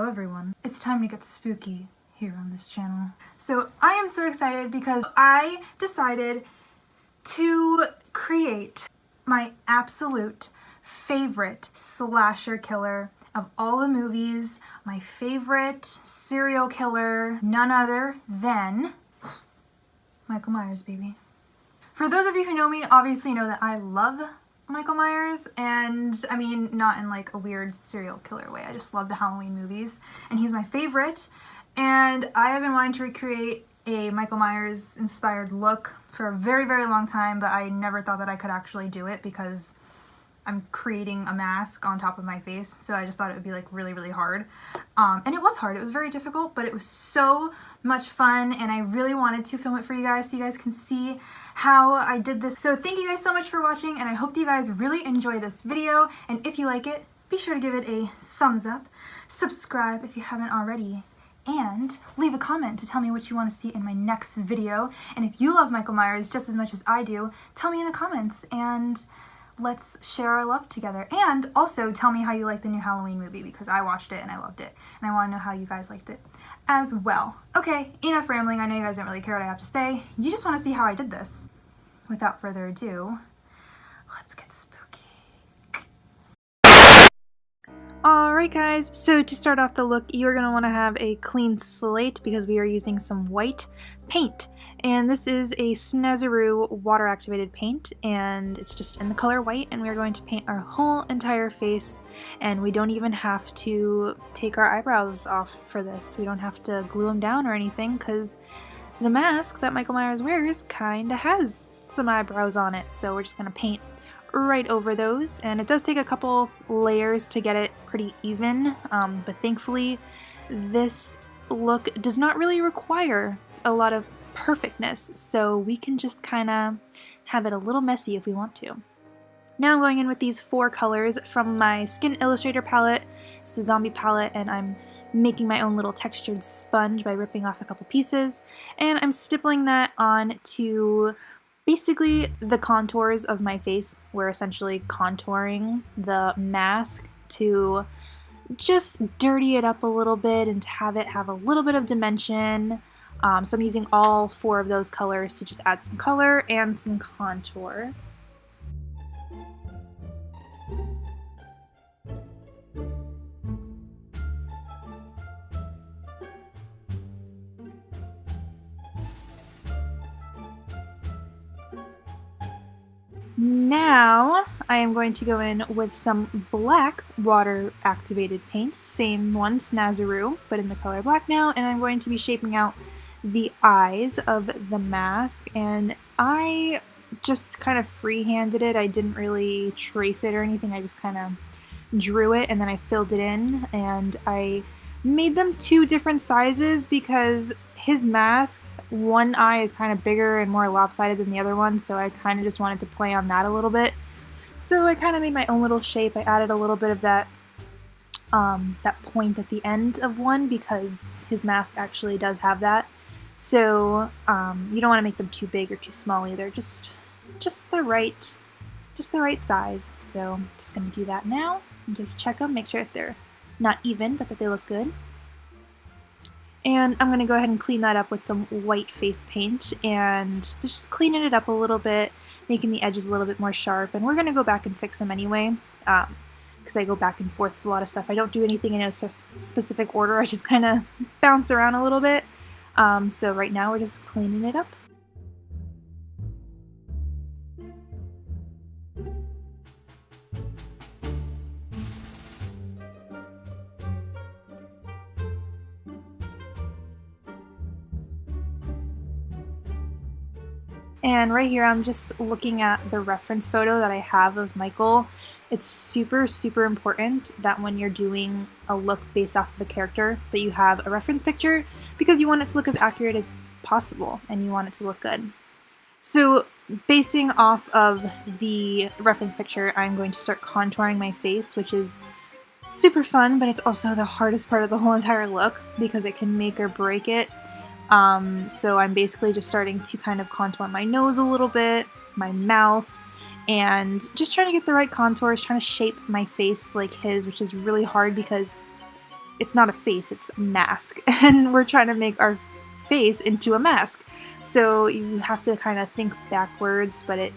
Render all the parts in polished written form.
Hello everyone. It's time to get spooky here on this channel. So I am so excited because I decided to create my absolute favorite slasher killer of all the movies, my favorite serial killer, none other than Michael Myers, baby. For those of you who know me, obviously know that I love Michael Myers, and I mean, not in like a weird serial killer way. I just love the Halloween movies, and he's my favorite. And I have been wanting to recreate a Michael Myers inspired look for a very, very long time, but I never thought that I could actually do it because I'm creating a mask on top of my face, so I just thought it would be like really, really hard. And it was hard. It was very difficult, but it was so much fun, and I really wanted to film it for you guys so you guys can see how I did this. So thank you guys so much for watching, and I hope that you guys really enjoy this video, and if you like it, be sure to give it a thumbs up, subscribe if you haven't already, and leave a comment to tell me what you want to see in my next video. And if you love Michael Myers just as much as I do, tell me in the comments, and let's share our love together. And also tell me how you like the new Halloween movie, because I watched it and I loved it, and I want to know how you guys liked it as well. Okay, enough rambling. I know you guys don't really care what I have to say. You just want to see how I did this. Without further ado, let's get spooky. Alright guys, so to start off the look, you're going to want to have a clean slate because we are using some white paint. And this is a Snazaroo water activated paint, and it's just in the color white, and we're going to paint our whole entire face, and we don't even have to take our eyebrows off for this. We don't have to glue them down or anything because the mask that Michael Myers wears kinda has some eyebrows on it, so we're just going to paint right over those. And it does take a couple layers to get it pretty even, but thankfully this look does not really require a lot of perfectness, so we can just kind of have it a little messy if we want to. Now I'm going in with these 4 colors from my Skin Illustrator palette. It's the Zombie palette, and I'm making my own little textured sponge by ripping off a couple pieces, and I'm stippling that on to basically the contours of my face. We're essentially contouring the mask to just dirty it up a little bit and to have it have a little bit of dimension. So I'm using all 4 of those colors to just add some color and some contour. Now I am going to go in with some black water activated paints, same one, Snazaroo, but in the color black now, and I'm going to be shaping out the eyes of the mask, and I just kind of freehanded it. I didn't really trace it or anything. I just kind of drew it and then I filled it in, and I made them 2 different sizes because his mask, one eye is kind of bigger and more lopsided than the other one, so I kind of just wanted to play on that a little bit. So I kind of made my own little shape. I added a little bit of that that point at the end of one because his mask actually does have that. So you don't want to make them too big or too small either. Just the right size. So I'm just going to do that now and just check them, make sure that they're not even, but that they look good. And I'm going to go ahead and clean that up with some white face paint and just cleaning it up a little bit, making the edges a little bit more sharp. And we're going to go back and fix them anyway, because I go back and forth with a lot of stuff. I don't do anything in a specific order. I just kind of bounce around a little bit. So right now we're just cleaning it up. And right here I'm just looking at the reference photo that I have of Michael. It's super, super important that when you're doing a look based off of a character that you have a reference picture, because you want it to look as accurate as possible and you want it to look good. So basing off of the reference picture, I'm going to start contouring my face, which is super fun, but it's also the hardest part of the whole entire look because it can make or break it. So I'm basically just starting to kind of contour my nose a little bit, my mouth, and just trying to get the right contours, trying to shape my face like his, which is really hard because it's not a face, it's a mask. And we're trying to make our face into a mask. So you have to kind of think backwards, but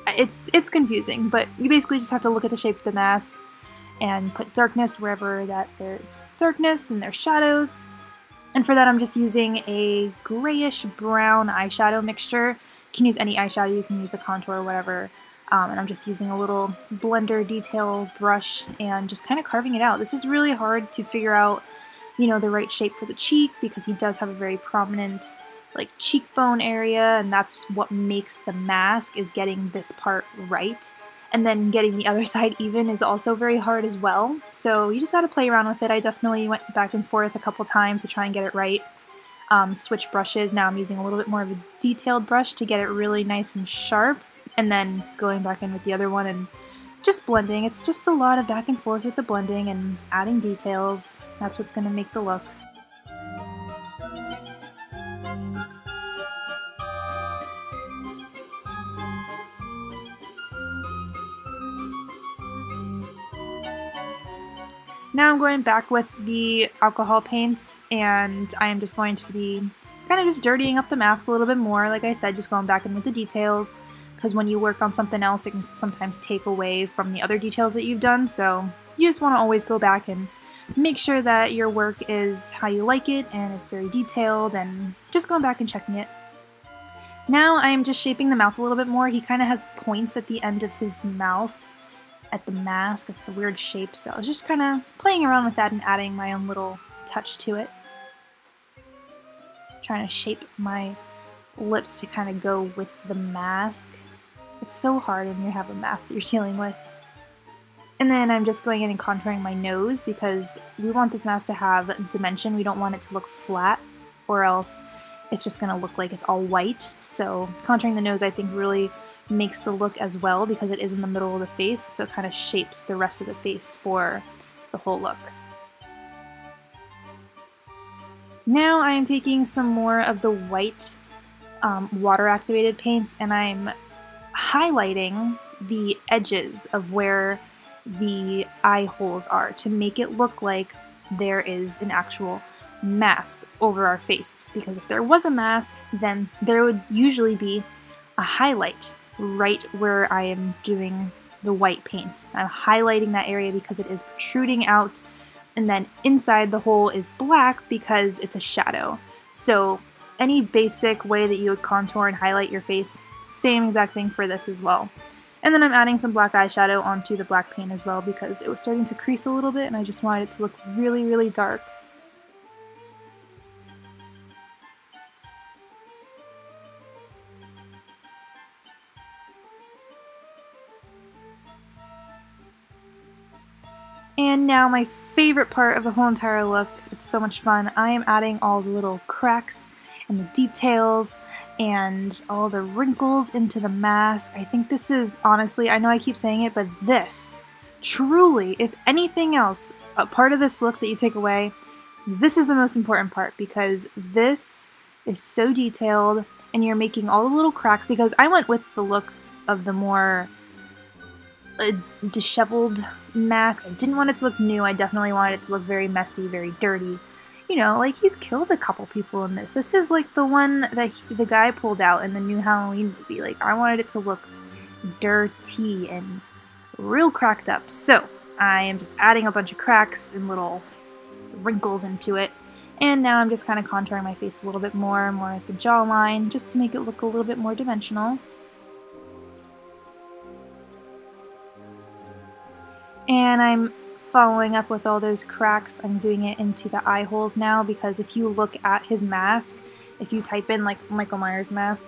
it's confusing. But you basically just have to look at the shape of the mask and put darkness wherever that there's darkness and there's shadows. And for that I'm just using a grayish brown eyeshadow mixture. You can use any eyeshadow, you can use a contour or whatever. And I'm just using a little blender detail brush and just kind of carving it out. This is really hard to figure out, you know, the right shape for the cheek because he does have a very prominent like cheekbone area, and that's what makes the mask, is getting this part right. And then getting the other side even is also very hard as well. So you just gotta play around with it. I definitely went back and forth a couple times to try and get it right. Switch brushes. Now I'm using a little bit more of a detailed brush to get it really nice and sharp, and then going back in with the other one and just blending. It's just a lot of back and forth with the blending and adding details. That's what's gonna make the look. Now I'm going back with the alcohol paints, and I am just going to be kind of just dirtying up the mask a little bit more. Like I said, just going back in with the details, because when you work on something else, it can sometimes take away from the other details that you've done. So you just want to always go back and make sure that your work is how you like it and it's very detailed, and just going back and checking it. Now I am just shaping the mouth a little bit more. He kind of has points at the end of his mouth at the mask. It's a weird shape, so I was just kind of playing around with that and adding my own little touch to it. Trying to shape my lips to kind of go with the mask. It's so hard when you have a mask that you're dealing with. And then I'm just going in and contouring my nose because we want this mask to have dimension. We don't want it to look flat, or else it's just going to look like it's all white. So contouring the nose I think really makes the look as well, because it is in the middle of the face, so it kind of shapes the rest of the face for the whole look. Now I am taking some more of the white water activated paints, and I'm highlighting the edges of where the eye holes are to make it look like there is an actual mask over our face, because if there was a mask, then there would usually be a highlight right where I am doing the white paint. I'm highlighting that area because it is protruding out, and then inside the hole is black because it's a shadow. So any basic way that you would contour and highlight your face, same exact thing for this as well. And then I'm adding some black eyeshadow onto the black paint as well because it was starting to crease a little bit and I just wanted it to look really, really dark. And now my favorite part of the whole entire look, it's so much fun, I am adding all the little cracks and the details and all the wrinkles into the mask. I think this is, honestly, I know I keep saying it, but this, truly, if anything else, a part of this look that you take away, this is the most important part, because this is so detailed and you're making all the little cracks, because I went with the look of the more disheveled mask. I didn't want it to look new. I definitely wanted it to look very messy, very dirty. You know, like he's killed a couple people in this. This is like the one that the guy pulled out in the new Halloween movie. Like, I wanted it to look dirty and real cracked up. So I am just adding a bunch of cracks and little wrinkles into it. And now I'm just kind of contouring my face a little bit more at the jawline, just to make it look a little bit more dimensional. And I'm following up with all those cracks. I'm doing it into the eye holes now, because if you look at his mask, if you type in like Michael Myers mask,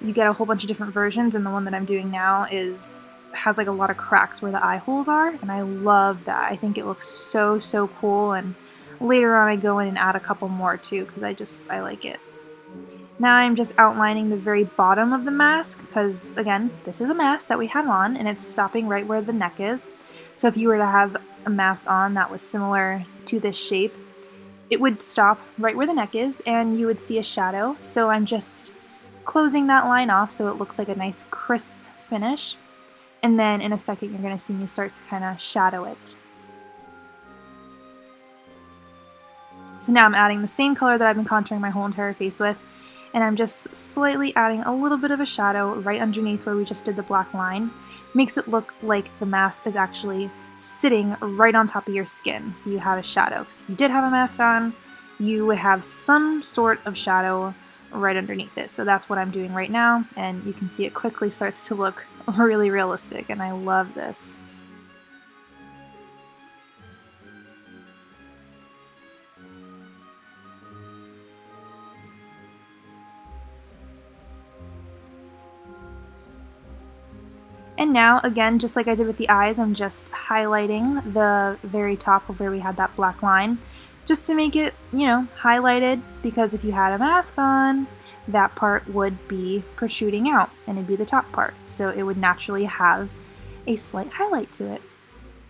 you get a whole bunch of different versions, and the one that I'm doing now has like a lot of cracks where the eye holes are, and I love that. I think it looks so, so cool, and later on I go in and add a couple more too, because I like it. Now I'm just outlining the very bottom of the mask, because again, this is a mask that we have on, and it's stopping right where the neck is. So if you were to have a mask on that was similar to this shape, it would stop right where the neck is and you would see a shadow. So I'm just closing that line off so it looks like a nice crisp finish. And then in a second you're going to see me start to kind of shadow it. So now I'm adding the same color that I've been contouring my whole entire face with, and I'm just slightly adding a little bit of a shadow right underneath where we just did the black line. Makes it look like the mask is actually sitting right on top of your skin, so you have a shadow. Because if you did have a mask on, you would have some sort of shadow right underneath it. So that's what I'm doing right now, and you can see it quickly starts to look really realistic, and I love this. And now, again, just like I did with the eyes, I'm just highlighting the very top of where we had that black line, just to make it, you know, highlighted, because if you had a mask on, that part would be protruding out, and it'd be the top part, so it would naturally have a slight highlight to it.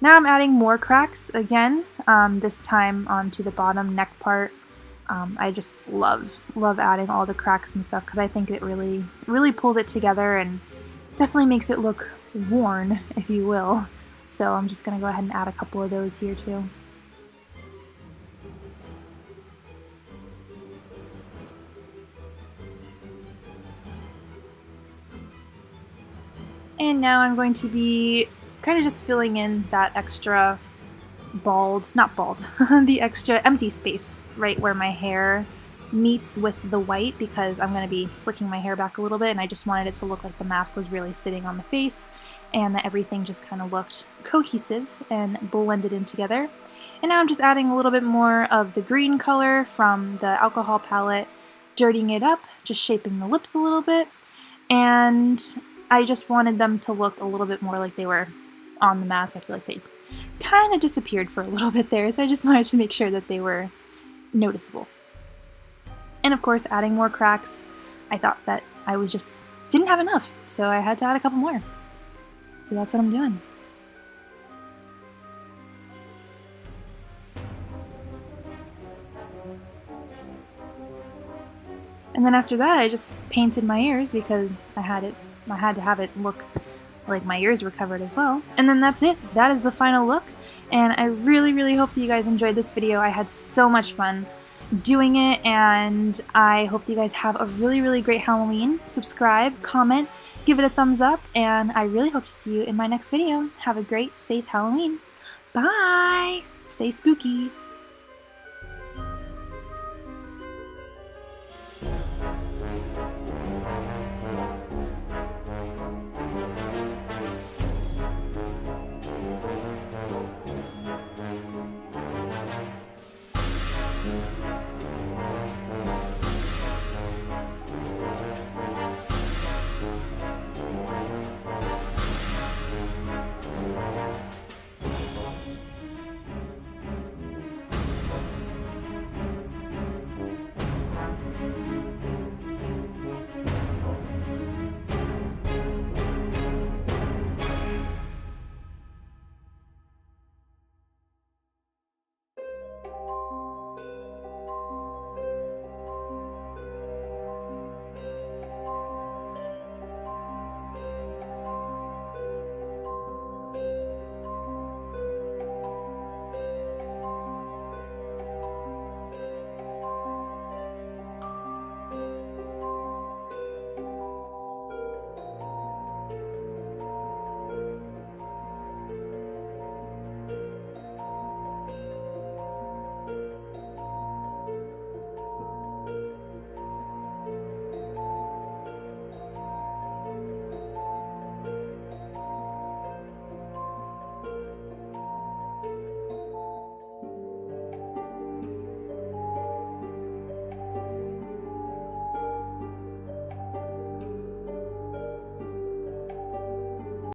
Now I'm adding more cracks again, this time onto the bottom neck part. I just love adding all the cracks and stuff, because I think it really pulls it together and definitely makes it look worn, if you will. So I'm just going to go ahead and add a couple of those here too. And now I'm going to be kind of just filling in that extra the extra empty space right where my hair meets with the white, because I'm going to be slicking my hair back a little bit, and I just wanted it to look like the mask was really sitting on the face and that everything just kind of looked cohesive and blended in together. And now I'm just adding a little bit more of the green color from the alcohol palette, dirtying it up, just shaping the lips a little bit, and I just wanted them to look a little bit more like they were on the mask. I feel like they kind of disappeared for a little bit there, so I just wanted to make sure that they were noticeable. And of course, adding more cracks, I thought that I didn't have enough, so I had to add a couple more. So that's what I'm doing. And then after that, I just painted my ears, because I had to have it look like my ears were covered as well. And then that's it. That is the final look. And I really hope that you guys enjoyed this video. I had so much fun doing it, and I hope that you guys have a really great Halloween. Subscribe, comment, give it a thumbs up, and I really hope to see you in my next video. Have a great, safe Halloween. Bye! Stay spooky!